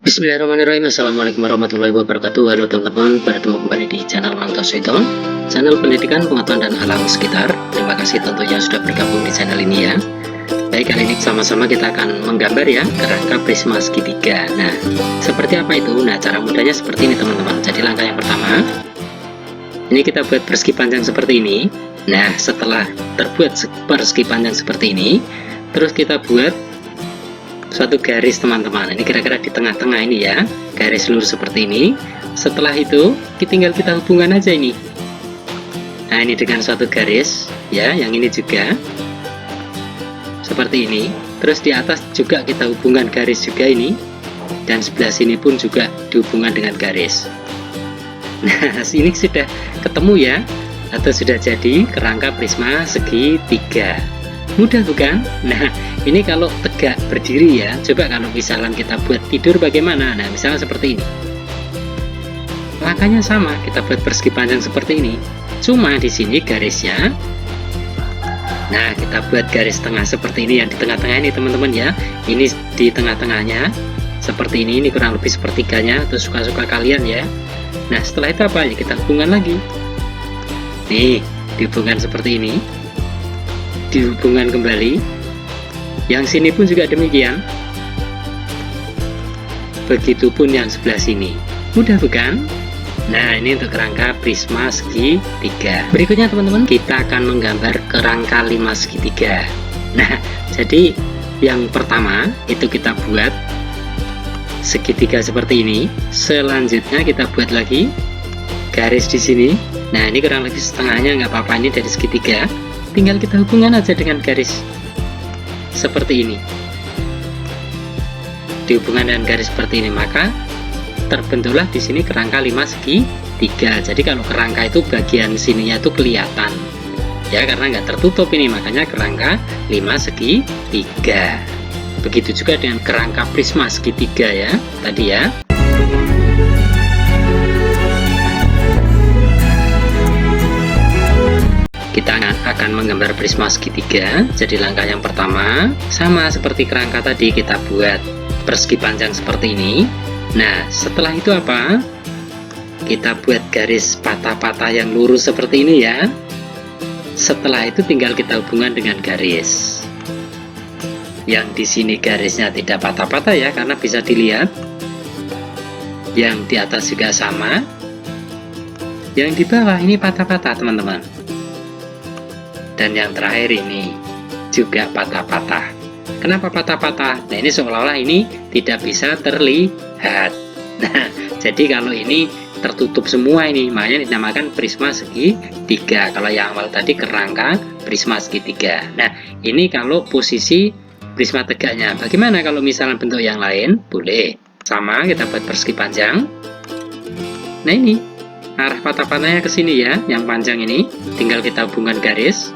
Bismillahirrahmanirrahim. Assalamualaikum warahmatullahi wabarakatuh. Halo teman-teman, bertemu kembali di channel Mantos Widon, channel pendidikan, pengetahuan dan alam sekitar. Terima kasih tentunya sudah bergabung di channel ini ya. Baik, kali ini sama-sama kita akan menggambar ya kerangka prisma segitiga. Nah, seperti apa itu? Nah, cara mudahnya seperti ini teman-teman. Jadi langkah yang pertama, ini kita buat persegi panjang seperti ini. Nah, setelah terbuat persegi panjang seperti ini, terus kita buat suatu garis teman-teman. Ini kira-kira di tengah-tengah ini ya, garis lurus seperti ini. Setelah itu tinggal kita hubungkan aja ini. Nah, ini dengan suatu garis ya, yang ini juga seperti ini. Terus di atas juga kita hubungkan garis juga ini, dan sebelah sini pun juga dihubungkan dengan garis. Nah, ini sudah ketemu ya, atau sudah jadi kerangka prisma segitiga. Mudah bukan? Nah, ini kalau tegak berdiri ya. Coba kalau misalnya kita buat tidur bagaimana? Nah, misalnya seperti ini. Langkahnya sama, kita buat persegi panjang seperti ini. Cuma di sini garisnya, nah, kita buat garis tengah seperti ini, yang di tengah-tengah ini teman-teman ya. Ini di tengah-tengahnya seperti ini kurang lebih sepertiganya, atau suka-suka kalian ya. Nah, setelah itu apa? Ya, kita hubungkan lagi. Nih, dihubungkan seperti ini. Dihubungkan kembali. Yang sini pun juga demikian. Begitupun yang sebelah sini. Mudah bukan? Nah, ini untuk kerangka prisma segitiga. Berikutnya teman-teman, kita akan menggambar kerangka 5 segitiga. Nah, jadi yang pertama itu kita buat segitiga seperti ini. Selanjutnya kita buat lagi garis di sini. Nah, ini kurang lebih setengahnya, nggak apa-apa, ini dari segitiga. Tinggal kita hubungkan aja dengan garis seperti ini. Dihubungkan dengan garis seperti ini, maka terbentuklah di sini kerangka 5 segitiga. Jadi kalau kerangka itu bagian sininya itu kelihatan ya, karena nggak tertutup ini, makanya kerangka 5 segitiga. Begitu juga dengan kerangka prisma segitiga ya tadi ya. Kita akan menggambar prisma segitiga. Jadi langkah yang pertama sama seperti kerangka tadi, kita buat persegi panjang seperti ini. Nah, setelah itu apa? Kita buat garis patah-patah yang lurus seperti ini ya. Setelah itu tinggal kita hubungkan dengan garis. Yang di sini garisnya tidak patah-patah ya, karena bisa dilihat. Yang di atas juga sama. Yang di bawah ini patah-patah teman-teman. Dan yang terakhir ini juga patah-patah. Kenapa patah-patah? Nah, ini seolah-olah ini tidak bisa terlihat. Nah, jadi kalau ini tertutup semua ini, makanya dinamakan prisma segitiga. Kalau yang awal tadi kerangka prisma segitiga. Nah, ini kalau posisi prisma tegaknya. Bagaimana kalau misalnya bentuk yang lain? Boleh. Sama, kita buat persegi panjang. Nah, ini arah patah-patahnya ke sini ya, yang panjang ini. Tinggal kita hubungkan garis.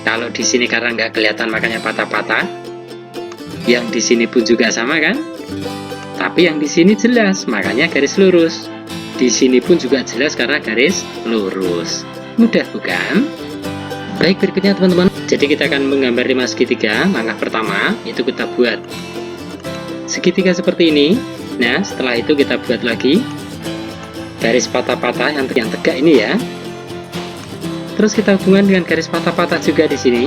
Kalau di sini karena nggak kelihatan makanya patah-patah. Yang di sini pun juga sama kan? Tapi yang di sini jelas, makanya garis lurus. Di sini pun juga jelas karena garis lurus. Mudah bukan? Baik, berikutnya teman-teman. Jadi kita akan menggambar 5 segitiga. Langkah pertama itu kita buat segitiga seperti ini. Nah, setelah itu kita buat lagi garis patah-patah yang tegak ini ya. Terus kita hubungkan dengan garis patah-patah juga di sini.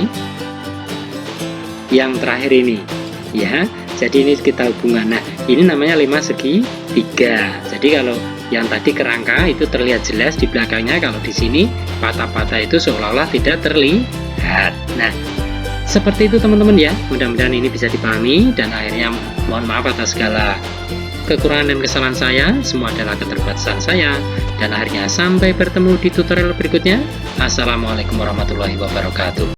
Yang terakhir ini, ya. Jadi ini kita hubungkan. Nah, ini namanya 5 segitiga. Jadi kalau yang tadi kerangka itu terlihat jelas di belakangnya, kalau di sini patah-patah itu seolah-olah tidak terlihat. Nah, seperti itu teman-teman ya. Mudah-mudahan ini bisa dipahami, dan akhirnya mohon maaf atas segala kekurangan dan kesalahan saya. Semua adalah keterbatasan saya. Dan akhirnya sampai bertemu di tutorial berikutnya. Assalamualaikum warahmatullahi wabarakatuh.